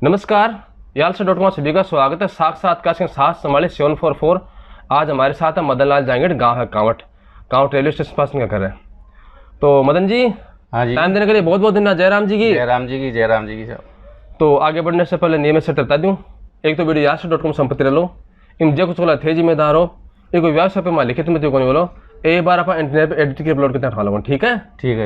नमस्कार, यालसा.com सभी का स्वागत है। साक्षात्कार के साथ संभाले 744। आज हमारे साथ है मदन लाल जांगड़, गांव है कांवट रेलवे स्टेशन पास में घर है। तो मदन जी, हाँ जी, टाइम देने के लिए बहुत बहुत धन्यवाद। जयराम जी की। जयराम जी की साहब। तो आगे बढ़ने से पहले नियमित से बता दूँ, एक तो वीडियो यालसा.com संपत्ति रह लो, इन जो कुछ थे जिम्मेदार हो, एक व्यवसाय पे मालिक है तुम जो बोलो, एक बार आप इंटरनेट पे एडिट के अपलोड करते हैं लो। ठीक है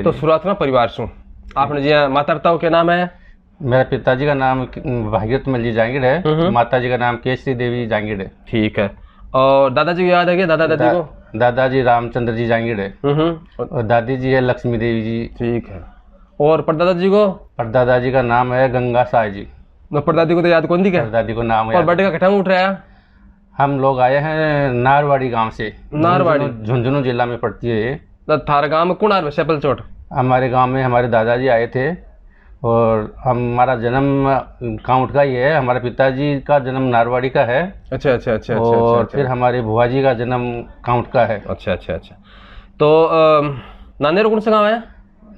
तो जी। शुरुआत में परिवार से आपने जी माता पिता क्या नाम है? मेरा पिताजी का नाम भागीरथ मल जी जांगिड़ है, माता जी का नाम केसरी देवी जांगिड़ है। ठीक है। और दादाजी को याद है क्या? दादा दादी को? दादाजी रामचंद्र जी जांगिड़ है और दादी जी है लक्ष्मी देवी जी। ठीक है। और परदादा को? परदादा जी का नाम है गंगा साय जी। परदादी को तो याद कौन थी क्या? दादी को नाम है। और बर्थडे का कटांग उठ रहा है? हम लोग आए हैं नारवाड़ी गांव से। नारवाड़ी झुंझुनू जिला में पड़ती है ये। थारा गांव में कौन आ रहा है? सेपल चोट हमारे गांव में हमारे दादाजी आए थे और हमारा जन्म काउंट का ही है। हमारे पिताजी का जन्म नारवाड़ी का है। अच्छा। और फिर हमारे बुआ जी का जन्म काउंट का है। अच्छा। तो नानेर कौन सा गाँव है?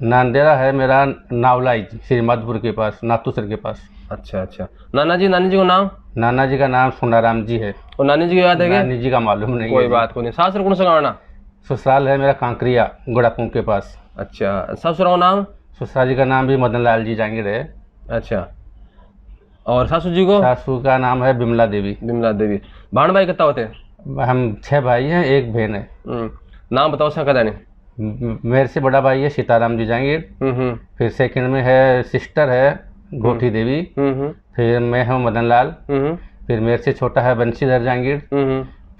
नांदेरा है मेरा नावलाई श्रीमदपुर के पास, नाथूसर के पास। अच्छा। नाना जी को नाम? नाना जी का नाम सुनाराम जी है। और नानी जी को याद है क्या? नानी जी का मालूम नहीं। कोई बात को नहीं। सासुर कौन सा गाँव ना? ससुराल है मेरा कांकरिया गोड़ापुर के पास। अच्छा। ससुराल नाम? ससुराल जी का नाम भी मदन लाल जी जांगिड़ है। अच्छा। और सासू जी को? सासू का नाम है बिमला देवी। भाण भाई कितना होते हैं? हम 6 भाई हैं, 1 बहन है। नाम बताओ सा कदा ने। मेरे से बड़ा भाई है सीताराम जी जांगिड़। फिर सेकंड में है सिस्टर है गोठी देवी। फिर मैं हूँ मदन लाल। फिर मेरे से छोटा है बंशीधर जांगिड़।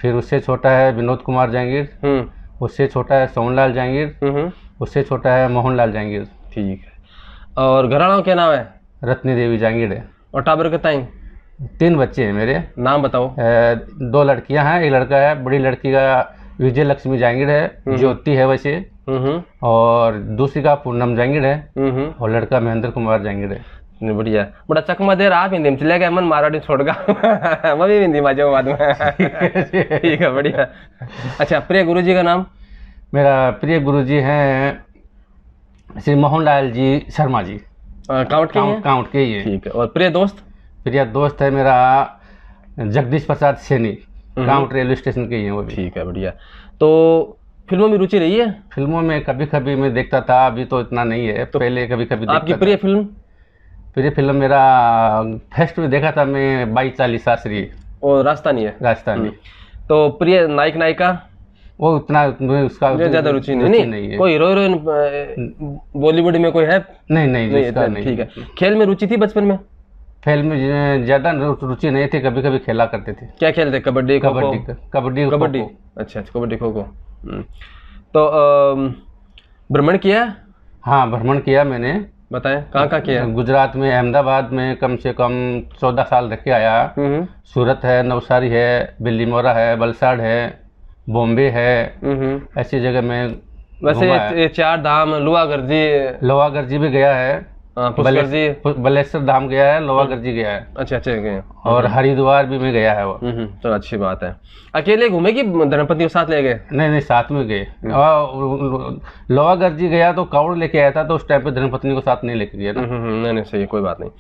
फिर उससे छोटा है विनोद कुमार जांगिड़। उससे छोटा है सोनलाल जांगिड़। उससे छोटा है मोहनलाल जांगिड़। ठीक है। और घराना क्या नाम है? रत्नी देवी जांगिड़ है। और टाबर कितना है? 3 बच्चे हैं मेरे। नाम बताओ। 2 लड़कियां हैं, 1 लड़का है। बड़ी लड़की का विजय लक्ष्मी जांगिड़ है, ज्योति है वैसे। और दूसरी का पूनम जांगिड़ है। और लड़का महेंद्र कुमार जांगिड़ है। बढ़िया, बड़ा चकमा दे रहा। आप हिंदी में चले गए, मन मारवाड़ी छोड़गा। मैं भी हिंदी में जाऊँ बाद में। ठीक है, बढ़िया। अच्छा, प्रिय गुरुजी का नाम? मेरा प्रिय गुरुजी हैं श्री मोहनलाल जी शर्मा जी। काउंट के ही है। ठीक है। और प्रिय दोस्त है मेरा Jagdish Prasad Saini, count railway station के ही है वो भी। ठीक है, बढ़िया। तो फिल्मों में रुचि रही है? फिल्मों में कभी कभी मैं देखता था, अभी तो इतना नहीं है। तो पहले कभी कभी आपकी प्रिय फिल्म? मेरा फर्स्ट में देखा था मैं 2240 शास्त्री। और राजस्थानी है? राजस्थानी। तो प्रिय नायक नायिका? वो उतना उसका ज्यादा रुचि नहीं है। कोई हीरो हीरोइन बॉलीवुड में कोई है? नहीं। ठीक है। खेल में रुचि थी बचपन में? खेल में ज्यादा रुचि नहीं थी, कभी कभी खेला करते थे। क्या खेलते? कबड्डी कबड्डी। अच्छा, कबड्डी खो खो। तो भ्रमण किया? हाँ, भ्रमण किया मैंने। बताएं कहाँ किया? गुजरात में अहमदाबाद में कम से कम 14 साल रह के आया। सूरत है, नवसारी है, बिल्लीमोरा है, वलसाड़ है, बॉम्बे है। ऐसी जगह में वैसे ये 4 धाम, लोहागढ़ भी गया है। बलेश्वर धाम गया है, लोहागढ़ गया है। अच्छा गए। और हरिद्वार भी में गया है वो। चलो, अच्छी बात है। अकेले घूमे कि धर्मपत्नी के साथ ले गए? नहीं, साथ में गए। लोहागढ़ गया तो कावड़ लेके आया था, तो उस टाइम पे धर्मपत्नी को साथ नहीं लेके गया ना। नहीं, सही, कोई बात नहीं।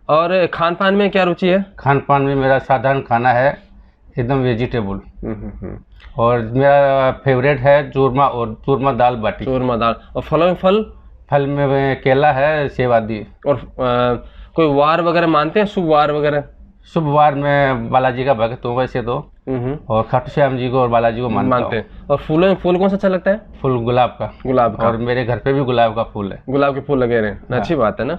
और खान पान में क्या रुचि है? खान पान में मेरा साधारण खाना है, एकदम वेजिटेबल। और मेरा फेवरेट है चूरमा दाल बाटी। और फलों में फल में केला है, सेब आदि। और कोई वार वगैरह मानते हैं? शुभ वार वगैरह? शुभ वार में बालाजी का भक्त हूँ वैसे तो। और खाटू श्याम जी को और बालाजी को मानते हैं। और फूलों में फूल कौन सा अच्छा लगता है? फूल गुलाब का। और मेरे घर पे भी गुलाब का फूल है। गुलाब के फूल लगे रहे। हाँ। अच्छी बात है ना।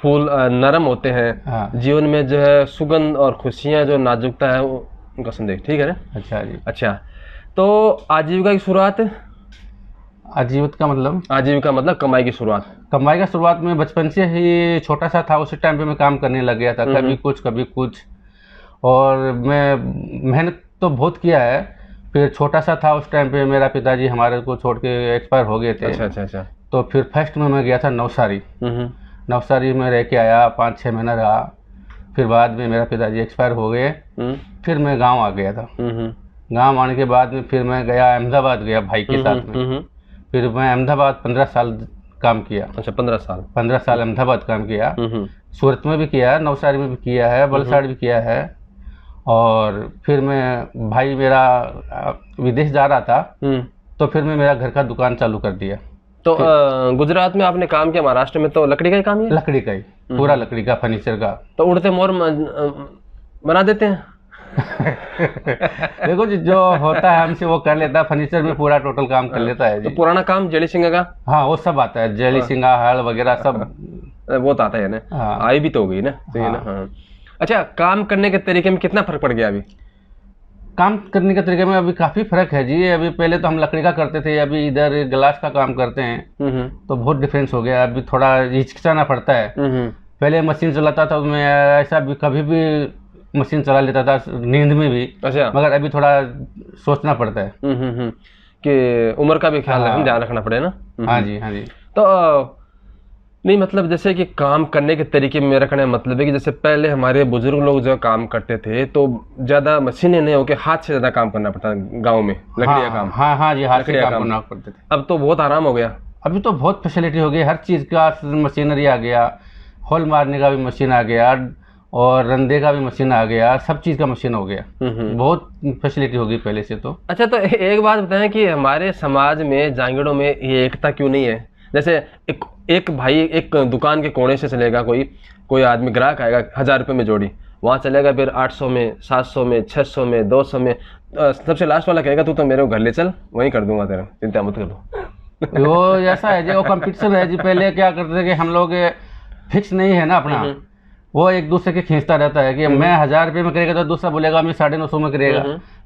फूल नरम होते हैं। हाँ। जीवन में जो है सुगंध और खुशियाँ, जो नाजुकता है, वो उनका संदेश। ठीक है ना? अच्छा जी। अच्छा, तो आजीविका की शुरुआत? आजीविका मतलब कमाई की शुरुआत में बचपन से ही छोटा सा था, उसी टाइम पे मैं काम करने लग गया था। कभी कुछ। और मैं मेहनत तो बहुत किया है। फिर छोटा सा था उस टाइम पे, मेरा पिताजी हमारे को छोड़ के एक्सपायर हो गए थे। अच्छा। तो फिर फर्स्ट में मैं गया था नवसारी में रह के आया, 5-6 महीना रहा। फिर बाद में मेरा पिताजी एक्सपायर हो गए। फिर मैं गाँव आ गया था। गाँव आने के बाद में फिर मैं गया अहमदाबाद, गया भाई के साथ में। फिर मैं अहमदाबाद 15 साल काम किया। अच्छा 15 साल। 15 साल अहमदाबाद काम किया। हम्म। सूरत में भी किया है, नवसारी में भी किया है, वलसाड़ भी किया है। और फिर मैं, भाई मेरा विदेश जा रहा था, तो फिर मैं मेरा घर का दुकान चालू कर दिया। तो गुजरात में आपने काम किया, महाराष्ट्र में तो लकड़ी का ही काम है? लकड़ी का ही, पूरा लकड़ी का, फर्नीचर का। तो उड़ते मोर बना देते हैं? देखो जी, जो होता है हमसे वो कर लेता है, फर्नीचर में पूरा टोटल काम कर लेता है जी। तो पुराना काम जेली सिंह का? हाँ, वो सब आता है, जेली सिंगा, हल वगैरह सब वो तो आता है ना। हाँ। आई भी तो हो गई ना, सही है ना। हाँ। अच्छा, काम करने के तरीके में कितना फर्क पड़ गया अभी? काम करने के तरीके में अभी काफ़ी फर्क है जी। अभी पहले तो हम लकड़ी का करते थे, अभी इधर ग्लास का काम करते हैं, तो बहुत डिफरेंस हो गया। अभी थोड़ा हिचकिचाना पड़ता है। पहले मशीन चलाता था, मैं ऐसा भी कभी भी मशीन चला लेता था, नींद में भी। अच्छा। मगर अभी थोड़ा सोचना पड़ता है कि उम्र का भी ख्याल ध्यान रखना पड़े ना। हाँ जी, हाँ जी। तो नहीं, मतलब जैसे कि काम करने के तरीके में मेरा कहने का मतलब है कि जैसे पहले हमारे बुजुर्ग लोग जो काम करते थे तो ज्यादा मशीनें नहीं होके हाथ से ज्यादा काम करना पड़ता गांव में, लकड़ी का काम। हाँ जी, हाथ से काम करना पड़ते थे। अब तो बहुत आराम हो गया। अभी तो बहुत फैसिलिटी हो गई, हर चीज़ का मशीनरी आ गया, होल मारने का भी मशीन आ गया, और रंधे का भी मशीन आ गया, सब चीज़ का मशीन हो गया। बहुत फैसिलिटी हो गई पहले से तो। अच्छा, तो एक बात बताएं कि हमारे समाज में, जांगड़ों में ये एकता क्यों नहीं है? जैसे एक भाई एक दुकान के कोने से चलेगा, कोई आदमी ग्राहक आएगा 1000 रुपये में जोड़ी, वहाँ चलेगा, फिर 800 में, 700 में, 600 में, 200 में, सबसे लास्ट वाला कहेगा तू तो मेरे को घर ले चल, वहीं कर दूंगा तेरा, चिंता मत करो। वो ऐसा है जी, वो कंपटीशन है जी। पहले क्या करते थे कि हम लोग फिक्स नहीं है ना अपना, वो एक दूसरे के खींचता रहता है कि मैं 1000 रुपये में करेगा तो दूसरा बोलेगा मैं 950 में करेगा,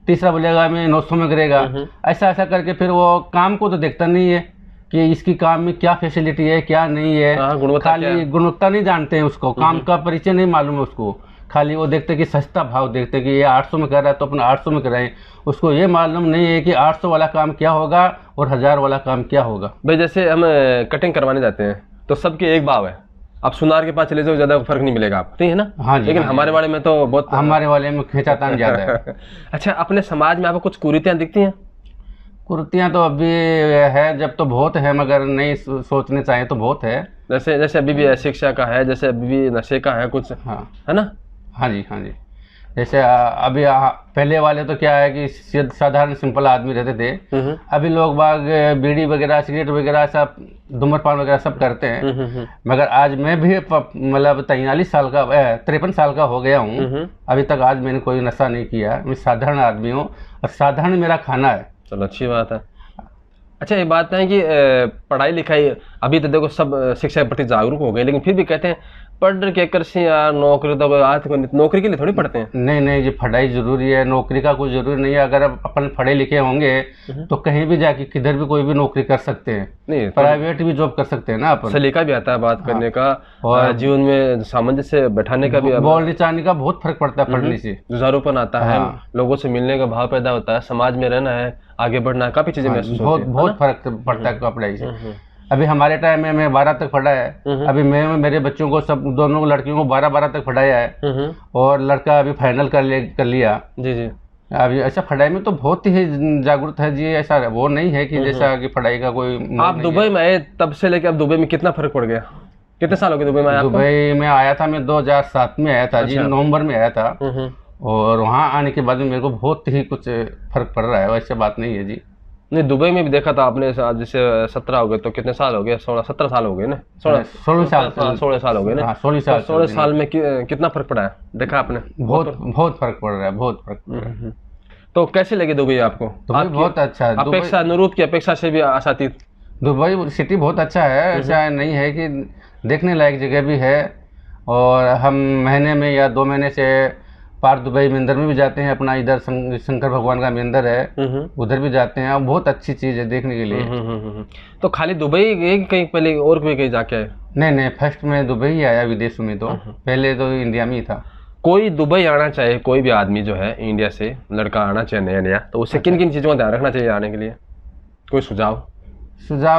तीसरा बोलेगा मैं 900 में करेगा। ऐसा करके फिर वो काम को तो देखता नहीं है कि इसकी काम में क्या फैसिलिटी है, क्या नहीं है। खाली गुणवत्ता नहीं जानते हैं उसको, काम का परिचय नहीं मालूम है उसको। खाली वो देखते कि सस्ता भाव देखते कि ये 800 में कर रहा है तो अपना 800 में कराएं। उसको ये मालूम नहीं है कि 800 वाला काम क्या होगा और 1000 वाला काम क्या होगा। भाई जैसे हम कटिंग करवाने जाते हैं तो सबके एक भाव है, आप सुनार के पास चले जाओ, ज्यादा फर्क नहीं मिलेगा आपको, ठीक है ना? हाँ जी। लेकिन हमारे वाले में तो बहुत, हमारे वाले में खींचातान ज्यादा है। अच्छा, अपने समाज में आपको कुछ कुरीतियां दिखती हैं? कुर्तियाँ तो अभी है, जब तो बहुत है, मगर नहीं सोचने चाहिए तो बहुत है। जैसे अभी भी शिक्षा का है, जैसे अभी भी नशे का है कुछ, हाँ है ना? हाँ जी, हाँ जी। जैसे अभी पहले वाले तो क्या है कि साधारण सिंपल आदमी रहते थे। अभी लोग बाग बीड़ी वगैरह, सिगरेट वगैरह, सब धूम्रपान वगैरह सब करते हैं। मगर आज मैं भी मतलब 43 साल का, 53 साल का हो गया हूँ, अभी तक आज मैंने कोई नशा नहीं किया। मैं साधारण आदमी हूँ और साधारण मेरा खाना है। चलो, अच्छी बात है। अच्छा, ये बात है कि पढ़ाई लिखाई अभी तो देखो सब शिक्षा के प्रति जागरूक हो गए, लेकिन फिर भी कहते हैं पढ़ के कर से यार नौकरी तो आज नौकरी के लिए थोड़ी पढ़ते हैं। नहीं जी, पढ़ाई जरूरी है, नौकरी का कोई जरूरी नहीं है। अगर अपन पढ़े लिखे होंगे तो कहीं भी जाके किधर भी कोई भी नौकरी कर सकते हैं, नहीं प्राइवेट भी जॉब कर सकते हैं ना अपन। सलीका भी आता है बात करने का, और जीवन में सामंजस्य बैठाने का भी, बोलने चालने का बहुत फर्क पड़ता है पढ़ने से। जुझारूपन आता है, लोगों से मिलने का भाव पैदा होता है, समाज में रहना है, आगे बढ़ना है, काफी चीजें महसूस होती है। बहुत फर्क पड़ता है पढ़ाई से। अभी हमारे टाइम में मैं 12 तक पढ़ा है। अभी मैं मेरे बच्चों को, सब दोनों लड़कियों को 12 तक पढ़ाया है, और लड़का अभी फाइनल कर लिया। जी जी। अभी ऐसा पढ़ाई में तो बहुत ही जागरूक है जी। ऐसा वो नहीं है कि जैसा कि पढ़ाई का कोई। आप दुबई में आए तब से लेके अब दुबई में कितना फर्क पड़ गया? कितने साल हो गए दुबई में? दुबई में आया था मैं 2007 में आया था जी, नवंबर में आया था। और वहाँ आने के बाद में मेरे को बहुत ही कुछ फर्क पड़ रहा है, वैसे बात नहीं है जी। नहीं, दुबई में भी देखा था आपने, जैसे 17 हो गए तो कितने साल हो गए? 16-17 साल हो गए ना? 16 साल हो गए ना? 16 साल में कितना फर्क पड़ा है देखा आपने? बहुत फर्क पड़ रहा है, बहुत फर्क पड़ रहा है। तो कैसे लगे दुबई आपको? बहुत अच्छा है। अपेक्षा, अनुरूप की अपेक्षा से भी आशातीत? दुबई सिटी बहुत अच्छा है, ऐसा नहीं है कि देखने लायक जगह भी है। और हम महीने में या 2 महीने से पार्क दुबई मंदिर में भी जाते हैं, अपना इधर शंकर भगवान का मंदिर है, उधर भी जाते हैं। और बहुत अच्छी चीज़ है देखने के लिए। तो खाली दुबई गए कहीं पहले और भी कहीं जाके आए? नहीं, फर्स्ट में दुबई ही आया विदेशों में, तो पहले तो इंडिया में ही था। कोई दुबई आना चाहे, कोई भी आदमी जो है इंडिया से लड़का आना चाहे नया, तो उसे किन किन चीज़ों का ध्यान रखना चाहिए आने के लिए? कोई सुझाव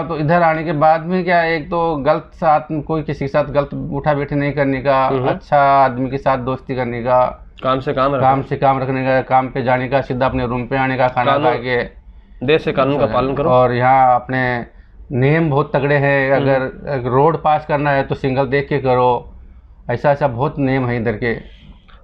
तो इधर आने के बाद में क्या, एक तो गलत साथ कोई किसी के साथ गलत उठा बैठी नहीं करने का, अच्छा आदमी के साथ दोस्ती करने का, काम से काम रखने का, काम पे जाने का, सीधा अपने रूम पे आने का, खाना खा के, देश से कानून का पालन करो। और यहाँ अपने नियम बहुत तगड़े हैं। अगर रोड पास करना है तो सिग्नल देख के करो, ऐसा ऐसा बहुत नियम है इधर के।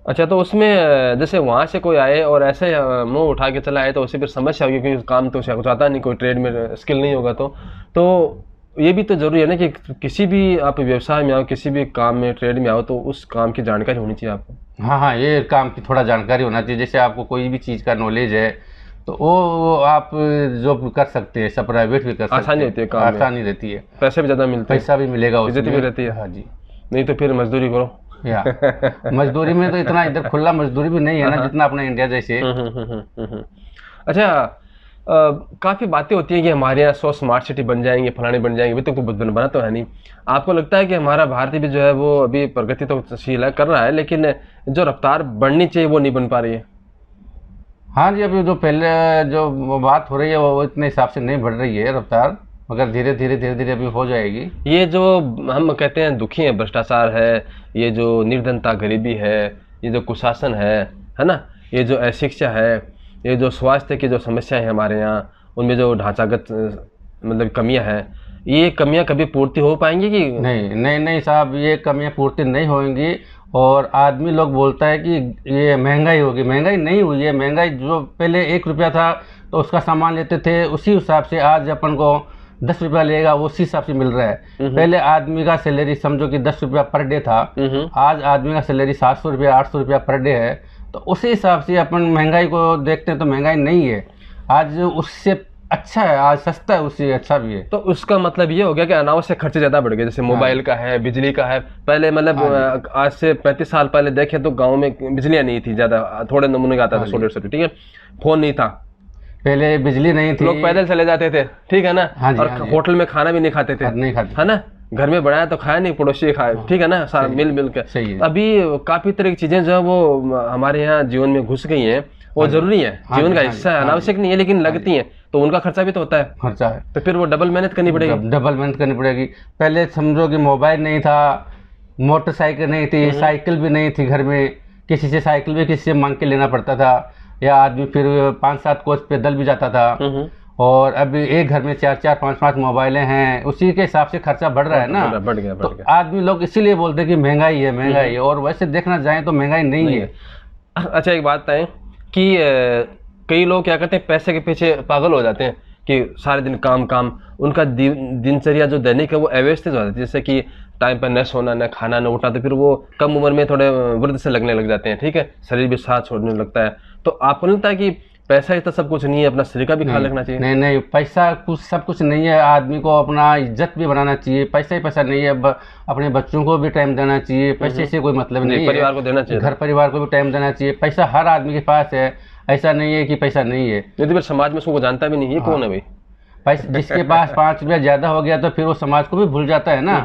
अच्छा, तो उसमें जैसे वहाँ से कोई आए और ऐसे मुंह उठा के चला आए तो उसे फिर समस्या होगी, क्योंकि काम तो उसे कुछ आता नहीं, कोई ट्रेड में स्किल नहीं होगा। तो ये भी तो जरूरी है ना कि किसी भी आप व्यवसाय में आओ, किसी भी काम में ट्रेड में आओ, तो उस काम की जानकारी होनी चाहिए आपको। हाँ हाँ, ये काम की थोड़ा जानकारी होना चाहिए। जैसे आपको कोई भी चीज़ का नॉलेज है तो वो आप जॉब कर सकते हैं, सब प्राइवेट भी कर सकते हैं। आसानी होती है काम में, आसानी रहती है, पैसे भी ज़्यादा मिलते हैं, पैसा भी मिलेगा, इज्जत भी उसमें रहती है। हाँ जी। नहीं तो फिर मजदूरी करो। या मजदूरी में तो इतना इधर खुला मजदूरी भी नहीं है ना जितना अपना इंडिया जैसे। अच्छा, काफ़ी बातें होती हैं कि हमारे यहाँ 100 स्मार्ट सिटी बन जाएंगे, फलाने बन जाएंगे, अभी तक तो बना तो है नहीं। आपको लगता है कि हमारा भारत भी जो है वो अभी प्रगति तो शील है, कर रहा है, लेकिन जो रफ्तार बढ़नी चाहिए वो नहीं बन पा रही है? हाँ जी, अभी जो पहले जो बात हो रही है वो इतने हिसाब से नहीं बढ़ रही है रफ्तार, मगर धीरे धीरे अभी हो जाएगी। ये जो हम कहते हैं दुखी है, भ्रष्टाचार है, ये जो निर्धनता गरीबी है, ये जो कुशासन है ना, ये जो अशिक्षा है, ये जो स्वास्थ्य की जो समस्याएं हैं हमारे यहाँ, उनमें जो ढांचागत मतलब कमियां हैं, ये कमियां कभी पूर्ति हो पाएंगी कि नहीं? नहीं नहीं साहब, ये कमियां पूर्ति नहीं होंगी। और आदमी लोग बोलता है कि ये महंगाई होगी, महंगाई नहीं हुई है। महंगाई जो पहले 1 रुपया था तो उसका सामान लेते थे, उसी हिसाब से आज अपन को 10 रुपया लेगा वो उसी हिसाब से मिल रहा है। पहले आदमी का सैलरी समझो कि 10 रुपया पर डे था, आज आदमी का सैलरी 700 रुपया 800 रुपया पर डे है। तो उसी हिसाब से अपन महंगाई को देखते हैं तो महंगाई नहीं है आज, उससे अच्छा है, आज सस्ता है, उससे अच्छा भी है। तो उसका मतलब ये हो गया कि अनावश्यक खर्चे ज़्यादा बढ़ गए, जैसे मोबाइल का है, बिजली का है। पहले मतलब आज से 35 साल पहले देखें तो गाँव में बिजलियाँ नहीं थी ज़्यादा, थोड़े नमूने का आता था 100-150, ठीक है। फ़ोन नहीं था, पहले बिजली नहीं थी, लोग पैदल चले जाते थे, ठीक है ना। हाँ जी, और हाँ जी। होटल में खाना भी नहीं खाते थे, नहीं खाते, है ना। घर में बनाया तो खाया नहीं, पड़ोसी खाए, ठीक है ना, सारा मिल के। सही है। अभी काफ़ी तरह की चीज़ें जो है वो हमारे यहाँ जीवन में घुस गई हैं, वो जरूरी है, जीवन का हिस्सा है, अनावश्यक नहीं है, लेकिन लगती हैं, तो उनका खर्चा भी तो होता है, खर्चा है। तो फिर वो डबल मेहनत करनी पड़ेगी। डबल मेहनत करनी पड़ेगी। पहले समझो कि मोबाइल नहीं था, मोटरसाइकिल नहीं थी, साइकिल भी नहीं थी घर में, किसी से साइकिल भी किसी से मांग के लेना पड़ता था, या आदमी फिर 5-7 कोस पैदल भी जाता था। और अभी एक घर में 4-4 5-5 मोबाइलें हैं, उसी के हिसाब से खर्चा बढ़ रहा है ना, बढ़ गया। तो आदमी लोग इसीलिए बोलते हैं कि महंगाई है, महंगाई है, और वैसे देखना जाए तो महंगाई नहीं है। अच्छा, एक बात है कि कई लोग क्या करते हैं, पैसे के पीछे पागल हो जाते हैं कि सारे दिन काम, उनका दिनचर्या जो दैनिक है वो अव्यवस्थित हो जाती है, जैसे कि टाइम पर न सोना, न खाना, न उठना, तो फिर वो कम उम्र में थोड़े वृद्ध से लगने लग जाते हैं, ठीक है, शरीर भी साथ छोड़ने लगता है। तो आपको नहीं लगता है कि पैसा ही तो सब कुछ नहीं है, अपना शरीर का भी ख्याल रखना चाहिए? नहीं, पैसा कुछ सब कुछ नहीं है, आदमी को अपना इज्जत भी बनाना चाहिए। पैसा ही पैसा नहीं है, अपने बच्चों को भी टाइम देना चाहिए, पैसे से कोई मतलब नहीं है, परिवार को देना चाहिए, घर परिवार को भी टाइम देना चाहिए। पैसा हर आदमी के पास है, ऐसा नहीं है कि पैसा नहीं है। नहीं तो फिर समाज में उसको जानता भी नहीं है कौन है भाई। पैसा जिसके पास 5 रुपया ज्यादा हो गया तो फिर वो समाज को भी भूल जाता है ना।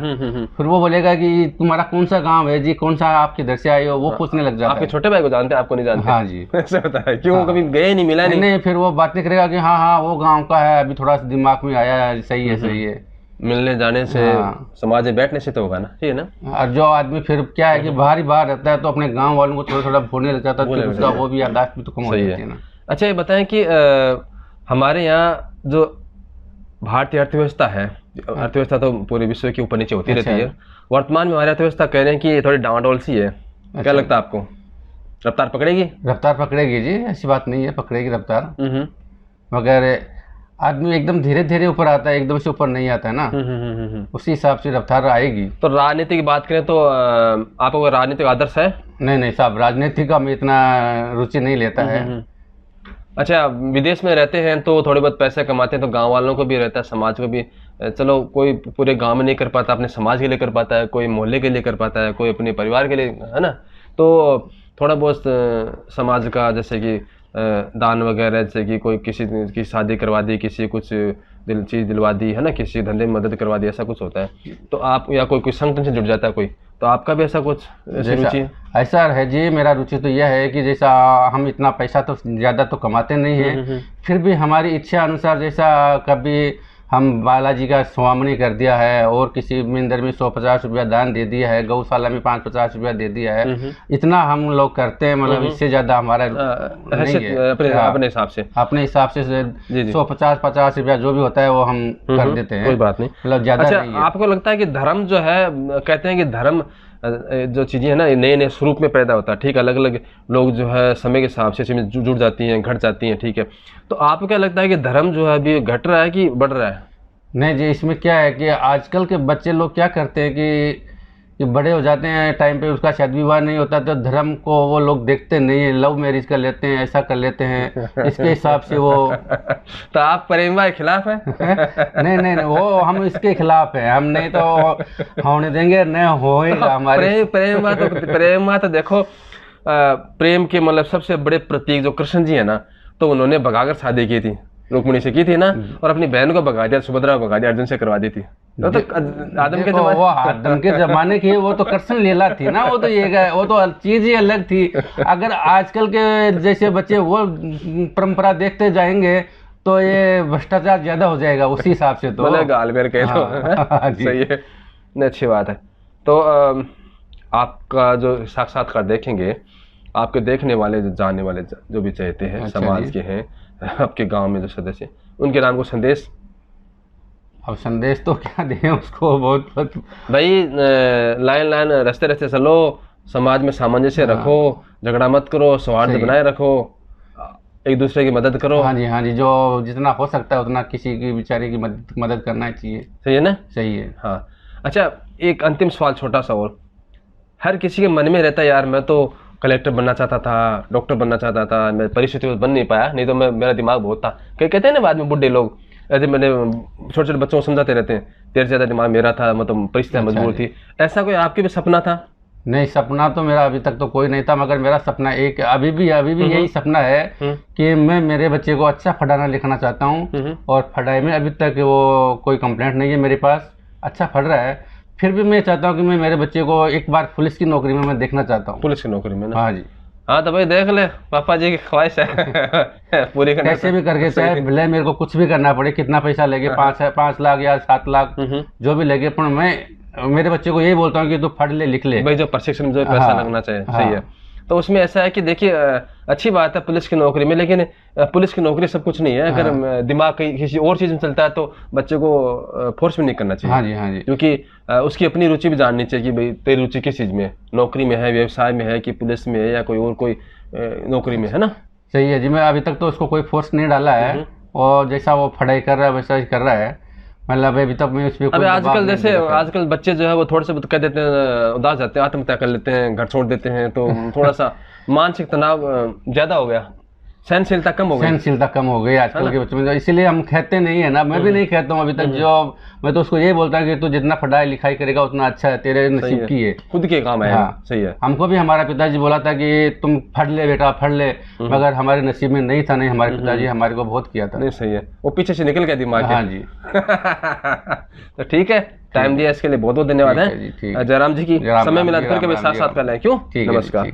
फिर वो बोलेगा कि तुम्हारा कौन सा गांव है जी, कौन सा आप किधर से आए हो, वो पूछने लग जाता है। आपके छोटे भाई को जानते हैं, आपको नहीं जानते? हाँ जी। ऐसा होता है, क्यों? कभी गए नहीं, मिला नहीं, फिर वो बातें करेगा कि हाँ वो गाँव का है, अभी थोड़ा सा दिमाग में आया है, सही है। मिलने जाने से, समाज में बैठने से तो होगा ना, ठीक है ना। और जो आदमी फिर क्या है कि बाहर रहता है तो अपने गांव वालों को थोड़ा भूलने लग जाता है, तो उसका वो भी याददाश्त भी तो कम हो जाती है ना। अच्छा, ये बताएं कि हमारे यहाँ जो भारतीय अर्थव्यवस्था है, अर्थव्यवस्था तो पूरे विश्व के ऊपर नीचे होती रहती है, वर्तमान में हमारी अर्थव्यवस्था कह रहे हैं कि थोड़ी डावाडोल सी है। क्या लगता है आपको, रफ्तार पकड़ेगी? रफ्तार पकड़ेगी जी, ऐसी बात नहीं है, पकड़ेगी रफ्तार, मगर आदमी एकदम धीरे ऊपर आता है, एकदम से ऊपर नहीं आता है ना, उसी हिसाब से रफ्तार आएगी। तो राजनीति की बात करें तो आपको राजनीतिक आदर्श है? नहीं साहब, राजनीति का मैं इतना रुचि नहीं लेता है। अच्छा, विदेश में रहते हैं तो थोड़े बहुत पैसे कमाते हैं, तो गांव वालों को भी रहता है, समाज को भी, चलो कोई पूरे गांव में नहीं कर पाता, अपने समाज के लिए कर पाता है, कोई मोहल्ले के लिए कर पाता है, कोई अपने परिवार के लिए, है ना। तो थोड़ा बहुत समाज का, जैसे कि दान वगैरह, जैसे कि कोई किसी की शादी करवा दी, किसी कुछ चीज़ दिलवा दी, है ना, किसी धंधे में मदद करवा दी, ऐसा कुछ होता है। तो आप या कोई संगठन से जुड़ जाता है कोई, तो आपका भी ऐसा कुछ रुचि है? ऐसा है जी, मेरा रुचि तो यह है कि जैसा हम इतना पैसा तो ज़्यादा तो कमाते नहीं हैं, फिर भी हमारी इच्छा अनुसार जैसा कभी हम बालाजी का स्वामनी कर दिया है, और किसी मंदिर में 150 रुपया दान दे दिया है, गौशाला में 5-50 रुपया दे दिया है। इतना हम लोग करते हैं, मतलब इससे ज़्यादा हमारा नहीं है। अपने हिसाब से अपने हिसाब से 150-50 रुपया जो भी होता है वो हम कर देते हैं, कोई बात नहीं। मतलब ज़्यादा अच्छा, नहीं है। आपको लगता है कि धर्म जो है, कहते हैं कि धर्म जो चीज़ें हैं ना, नए नए स्वरूप में पैदा होता है, ठीक, अलग अलग लोग जो है समय के हिसाब से इसमें जुड़ जाती हैं, घट जाती हैं, ठीक है। तो आपको क्या लगता है कि धर्म जो है अभी घट रहा है कि बढ़ रहा है? नहीं जी, इसमें क्या है कि आजकल के बच्चे लोग क्या करते हैं कि बड़े हो जाते हैं, टाइम पे उसका शादी विवाह नहीं होता, तो धर्म को वो लोग देखते नहीं है, लव मैरिज कर लेते हैं, ऐसा कर लेते हैं, इसके हिसाब से वो तो आप प्रेम विवाह के खिलाफ हैं? नहीं नहीं नहीं, वो हम इसके खिलाफ हैं, हम नहीं तो होने देंगे, नहीं होएगा हमारे। प्रेम विवाह तो देखो, प्रेम के मतलब सबसे बड़े प्रतीक जो कृष्ण जी है ना, तो उन्होंने भगाकर शादी की थी, रुक्मिणी से की थी ना, और अपनी बहन को भगा दिया, सुभद्रा को भगा दिया, अर्जुन से करवा दी थी। तो आदम के जमाने, वो आदम के जमाने की, वो तो कृष्ण लीला थी ना, वो तो ये वो तो चीज ही अलग थी। अगर आजकल के जैसे बच्चे वो परंपरा देखते जाएंगे तो ये भ्रष्टाचार ज्यादा हो जाएगा उसी हिसाब से। तो मतलब गाल मेरे कह दो। सही है, नहीं, अच्छी बात है। तो आपका जो साक्षात्कार देखेंगे, आपके देखने वाले, जो जानने वाले, जो भी चाहते हैं, अच्छा समाज के हैं, आपके गांव में जो सदस्य, उनके नाम को संदेश। अब संदेश तो क्या दें उसको, बहुत भाई, लाइन लाइन, रास्ते रास्ते चलो, समाज में सामंजस्य रखो, झगड़ा मत करो, सौहार्द बनाए रखो, एक दूसरे की मदद करो। हाँ जी, जो जितना हो सकता है उतना किसी की बेचारे की मदद करना चाहिए। सही है ना? सही है। हाँ। अच्छा, एक अंतिम सवाल छोटा सा और, हर किसी के मन में रहता है, यार मैं तो कलेक्टर बनना चाहता था, डॉक्टर बनना चाहता था, मैं परिस्थिति बन नहीं पाया, नहीं तो मेरा दिमाग बहुत था। कहते हैं ना बाद में बुढ़े लोग, ऐसे मैंने छोटे छोटे बच्चों को समझाते रहते हैं, तेरे से ज़्यादा दिमाग मेरा था, मतलब परिस्थितियाँ मजबूर थी। ऐसा कोई आपके भी सपना था? नहीं, सपना तो मेरा अभी तक तो कोई नहीं था, मगर मेरा सपना एक अभी भी यही सपना है कि मैं मेरे बच्चे को अच्छा पढ़ाना लिखाना चाहता हूँ, और पढ़ाई में अभी तक वो कोई कंप्लेंट नहीं है मेरे पास, अच्छा पढ़ रहा है। फिर भी मैं चाहता हूँ कि मैं मेरे बच्चे को एक बार पुलिस की नौकरी में मैं देखना चाहता हूँ। पुलिस की नौकरी में ना? हाँ जी। हाँ तो भाई देख ले, पापा जी की ख्वाहिश है पूरी करना। कैसे भी करके, चाहे भले मेरे को कुछ भी करना पड़े, कितना पैसा लगे, 5 लाख या 7 लाख जो भी लगे, पर मैं मेरे बच्चे को यही बोलता हूँ कि तू पढ़ ले, लिख ले भाई, जो प्रशिक्षण, जो पैसा लगना चाहिए। सही है। तो उसमें ऐसा है कि देखिए, अच्छी बात है पुलिस की नौकरी में, लेकिन पुलिस की नौकरी सब कुछ नहीं है। अगर दिमाग कहीं किसी और चीज में चलता है तो बच्चे को फोर्स में नहीं करना चाहिए। हाँ जी, क्योंकि उसकी अपनी रुचि भी जाननी चाहिए कि भाई तेरी रुचि किस चीज में है, नौकरी में है, व्यवसाय में है, कि पुलिस में है, या कोई और कोई नौकरी में है ना। सही है जी। मैं अभी तक तो उसको कोई फोर्स नहीं डाला है, और जैसा वो पढ़ाई कर रहा है वैसा ही कर रहा है, मतलब अभी तक मैं उस पर अबे आजकल जैसे आजकल बच्चे जो है वो थोड़े से कह देते हैं, उदास जाते हैं, आत्महत्या कर लेते हैं, घर छोड़ देते हैं, तो थोड़ा सा मानसिक तनाव ज्यादा हो गया, सहनशीलता कम हो गई। सहनशीलता कम हो गई आजकल के बच्चों में, इसीलिए हम कहते नहीं है ना, मैं भी नहीं कहता हूँ अभी तक। जो मैं तो उसको यही बोलता हूँ कि तू जितना पढ़ाई लिखाई करेगा उतना अच्छा है, तेरे नसीब की है, खुद के काम है। हाँ। सही है। हमको भी हमारा पिताजी बोला था कि तुम पढ़ ले बेटा, पढ़ ले, मगर हमारे नसीब में नहीं था। नहीं, हमारे पिताजी हमारे को बहुत किया था। नहीं, सही है, वो पीछे से निकल गया दिमाग। हाँ जी। तो ठीक है, टाइम दिया इसके लिए बहुत बहुत धन्यवाद है जयराम जी की। समय मिला तो फिर कभी साथ साथ कर लें, क्यों? नमस्कार।